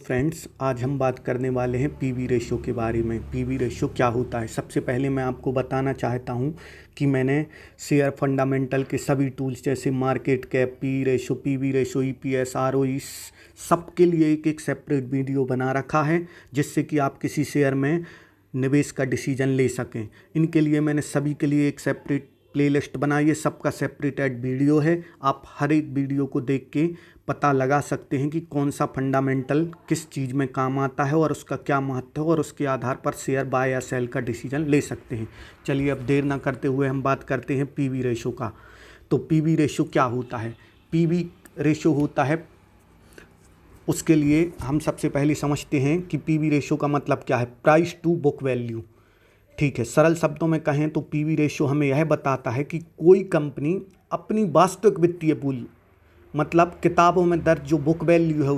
Friends, आज हम बात करने वाले हैं पीवी रेशो के बारे में। पीवी रेशो क्या होता है? सबसे पहले मैं आपको बताना चाहता हूं कि मैंने शेयर फंडामेंटल के सभी टूल्स जैसे market cap, P ratio, PV ratio, EPS, ROE सब के लिए एक एक सेपरेट वीडियो बना रखा है, जिससे कि आप किसी शेयर में निवेश का डिसीजन ले सकें। इनके लिए मैंने सभी के लिए एक सेपरेट प्लेलिस्ट बनाई है, सबका सेपरेट वीडियो है। आप हर एक वीडियो को देख के पता लगा सकते हैं कि कौन सा फंडामेंटल किस चीज़ में काम आता है और उसका क्या महत्व है, और उसके आधार पर शेयर बाय या सेल का डिसीजन ले सकते हैं। चलिए अब देर ना करते हुए हम बात करते हैं पीवी रेशो का। तो पीवी रेशो क्या होता है? पीवी रेशो होता है, उसके लिए हम सबसे पहले समझते हैं कि पीवी रेशो का मतलब क्या है। Price to book value. ठीक है, सरल शब्दों में कहें तो पीवी रेशो हमें यह बताता है कि कोई कंपनी अपनी वास्तविक वित्तीय मूल्य, मतलब किताबों में दर्ज जो बुक वैल्यू है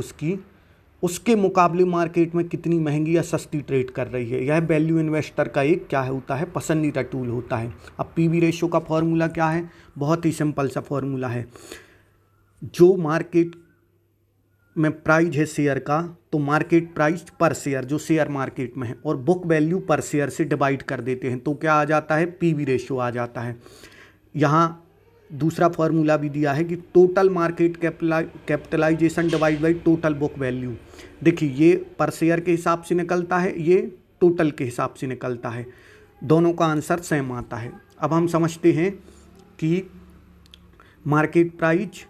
उसके मुकाबले मार्केट में कितनी महंगी या सस्ती ट्रेड कर रही है। यह वैल्यू इन्वेस्टर का एक क्या होता है, पसंदीदा टूल होता है। अब पीवी रेशो का फॉर्मूला क्या है? बहुत ही सिंपल सा फॉर्मूला है। जो मार्केट में प्राइस है शेयर का, तो मार्केट प्राइस पर शेयर जो शेयर मार्केट में है, और बुक वैल्यू पर शेयर से डिवाइड कर देते हैं, तो क्या आ जाता है? पीवी रेशो आ जाता है। यहाँ दूसरा फॉर्मूला भी दिया है कि total market capitalization divide by total book value. देखिए, ये पर शेयर के हिसाब से निकलता है, ये टोटल के हिसाब से निकलता है, दोनों का आंसर सेम आता है। अब हम समझते हैं कि मार्केट प्राइस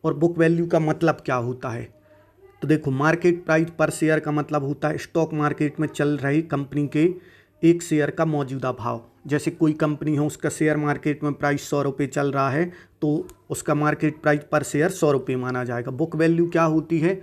और बुक वैल्यू का मतलब क्या होता है। तो देखो, मार्केट प्राइस पर शेयर का मतलब होता है स्टॉक मार्केट में चल रही कंपनी के एक शेयर का मौजूदा भाव। जैसे कोई कंपनी है, उसका शेयर मार्केट में प्राइस 100 रुपये चल रहा है, तो उसका मार्केट प्राइस पर शेयर 100 रुपये माना जाएगा। बुक वैल्यू क्या होती है?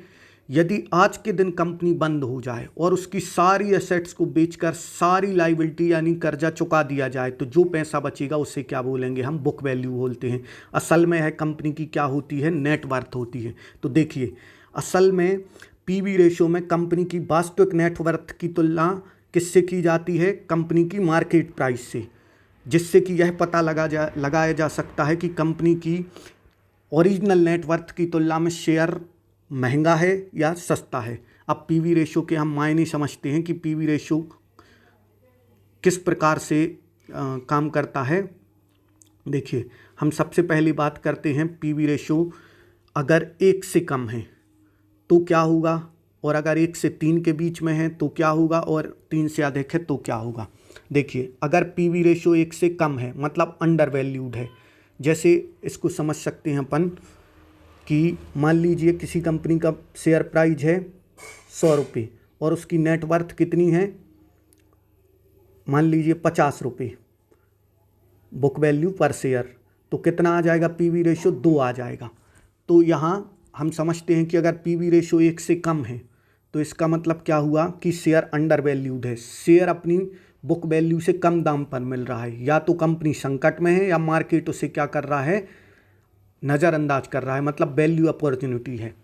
यदि आज के दिन कंपनी बंद हो जाए और उसकी सारी एसेट्स को बेचकर सारी लाइबिलिटी यानी कर्जा चुका दिया जाए, तो जो पैसा बचेगा उससे क्या बोलेंगे? हम बुक वैल्यू बोलते हैं। असल में है कंपनी की क्या होती है? नेट वर्थ होती है। तो देखिए, असल में पीवी रेशो में कंपनी की वास्तविक नेट वर्थ की तुलना किससे की जाती है? कंपनी की मार्केट प्राइस से, जिससे कि यह पता लगाया जा सकता है कि कंपनी की ओरिजिनल नेट वर्थ की तुलना में शेयर महंगा है या सस्ता है। अब पीवी रेशो के हम मायने समझते हैं कि पीवी रेशो किस प्रकार से काम करता है। देखिए, हम सबसे पहली बात करते हैं पीवी रेशो अगर 1 से कम है तो क्या होगा, और अगर 1 से 3 के बीच में है तो क्या होगा, और 3 से अधिक है तो क्या होगा। देखिए, अगर पीवी रेशो 1 से कम है मतलब अंडर वैल्यूड है। जैसे इसको समझ सकते हैं अपन कि मान लीजिए किसी कंपनी का शेयर प्राइस है 100 रुपये और उसकी नेट वर्थ कितनी है, मान लीजिए 50 रुपये बुक वैल्यू पर शेयर, तो कितना आ जाएगा? पीवी रेशो 2 आ जाएगा। तो यहाँ हम समझते हैं कि अगर पीवी रेशो 1 से कम है तो इसका मतलब क्या हुआ कि शेयर अंडर वैल्यूड है। शेयर अपनी बुक वैल्यू से कम दाम पर मिल रहा है, या तो कंपनी संकट में है या मार्केट उसे क्या कर रहा है? नज़रअंदाज कर रहा है, मतलब वैल्यू अपॉर्चुनिटी है।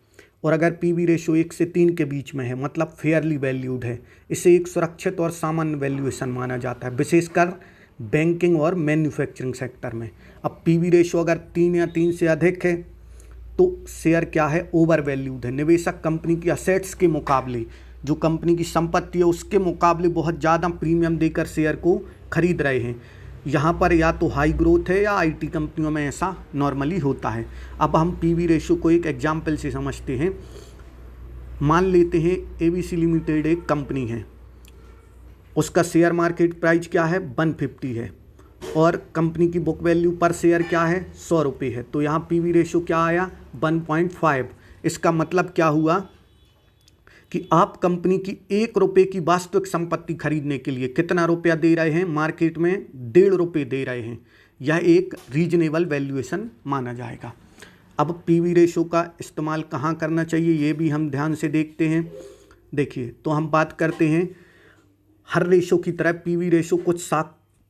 और अगर पीवी रेशो 1 से 3 के बीच में है मतलब फेयरली वैल्यूड है, इसे एक सुरक्षित और सामान्य वैल्यूएशन माना जाता है, विशेषकर बैंकिंग और मैन्युफैक्चरिंग सेक्टर में। अब पीवी रेशो अगर 3 या 3 से अधिक है तो शेयर क्या है? ओवर वैल्यूड है। निवेशक कंपनी की असेट्स के मुकाबले, जो कंपनी की संपत्ति है उसके मुकाबले बहुत ज़्यादा प्रीमियम देकर शेयर को खरीद रहे हैं। यहाँ पर या तो हाई ग्रोथ है या आईटी कंपनियों में ऐसा नॉर्मली होता है। अब हम पीवी रेशो को एक एग्जाम्पल से समझते हैं। मान लेते हैं एबीसी लिमिटेड एक कंपनी है, उसका शेयर मार्केट प्राइस क्या है? 150 है, और कंपनी की बुक वैल्यू पर शेयर क्या है? 100 रुपये है। तो यहाँ पीवी रेशो क्या आया? 1.5। इसका मतलब क्या हुआ कि आप कंपनी की 1 रुपये की वास्तविक संपत्ति खरीदने के लिए कितना रुपया दे रहे हैं? मार्केट में 1.5 रुपये दे रहे हैं। यह एक रीजनेबल वैल्यूएशन माना जाएगा। अब पीवी रेशो का इस्तेमाल कहाँ करना चाहिए, ये भी हम ध्यान से देखते हैं। देखिए, तो हम बात करते हैं हर रेशो की तरह पीवी रेशो कुछ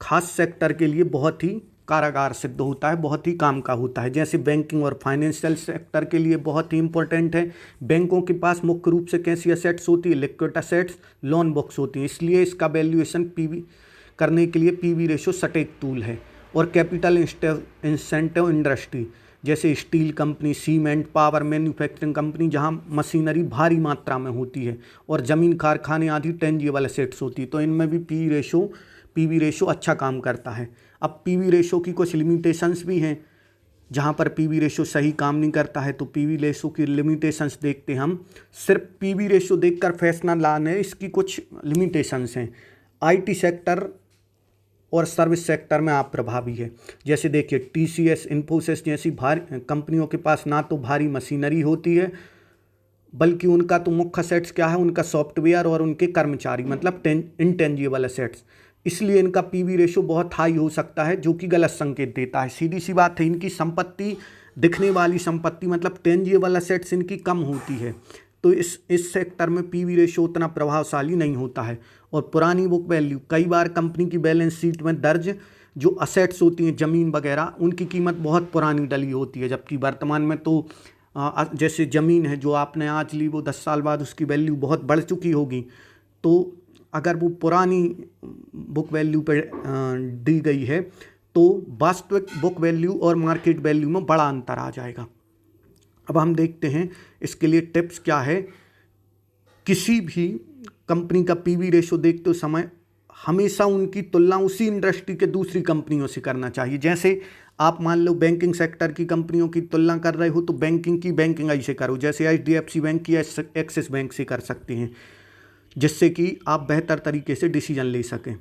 खास सेक्टर के लिए बहुत ही कारगर सिद्ध होता है, बहुत ही काम का होता है। जैसे बैंकिंग और फाइनेंशियल सेक्टर के लिए बहुत ही इंपॉर्टेंट है। बैंकों के पास मुख्य रूप से कैसी एसेट्स होती है? लिक्विड एसेट्स, लोन बुक्स होती हैं, इसलिए इसका वैल्यूएशन पीवी करने के लिए पीवी रेशो सटीक टूल है। और कैपिटल इंसेंटिव इंडस्ट्री, जैसे steel company, cement, power manufacturing company, जहाँ मशीनरी भारी मात्रा में होती है, और ज़मीन, कारखाने आदि टेंजिबल एसेट्स होती है, तो इनमें भी पीवी रेशो अच्छा काम करता है। अब पीवी रेशो की कुछ लिमिटेशंस भी हैं, जहाँ पर पीवी रेशो सही काम नहीं करता है, तो पीवी रेशो की लिमिटेशंस देखते हैं हम। सिर्फ पीवी रेशो देखकर फैसला लाने, इसकी कुछ लिमिटेशंस हैं। आईटी सेक्टर और सर्विस सेक्टर में आप प्रभावी है। जैसे देखिए टीसीएस, इन्फोसिस जैसी भारी कंपनियों के पास ना तो भारी मशीनरी होती है, बल्कि उनका तो मुख्य असेट्स क्या है, उनका सॉफ्टवेयर और उनके कर्मचारी, मतलब इंटेंजिबल असेट्स। इसलिए इनका पीवी रेशो बहुत हाई हो सकता है, जो कि गलत संकेत देता है। सीधी सी बात है, इनकी संपत्ति, दिखने वाली संपत्ति मतलब टेंजिबल असेट्स इनकी कम होती है, तो इस सेक्टर में पीवी रेशो उतना प्रभावशाली नहीं होता है। और पुरानी बुक वैल्यू, कई बार कंपनी की बैलेंस शीट में दर्ज जो असेट्स होती हैं, ज़मीन वगैरह, उनकी कीमत बहुत पुरानी डली होती है, जबकि वर्तमान में तो जैसे ज़मीन है जो आपने आज ली, वो 10 साल बाद उसकी वैल्यू बहुत बढ़ चुकी होगी। तो अगर वो पुरानी बुक वैल्यू पर दी गई है, तो वास्तविक बुक वैल्यू और मार्केट वैल्यू में बड़ा अंतर आ जाएगा। अब हम देखते हैं इसके लिए टिप्स क्या है। किसी भी कंपनी का पीवी रेशो देखते समय हमेशा उनकी तुलना उसी इंडस्ट्री के दूसरी कंपनियों से करना चाहिए। जैसे आप मान लो बैंकिंग सेक्टर की कंपनियों की तुलना कर रहे हो, तो बैंकिंग ऐसे करो, जैसे एचडीएफसी बैंक या एक्सिस बैंक से कर सकते हैं, जिससे कि आप बेहतर तरीके से डिसीजन ले सकें।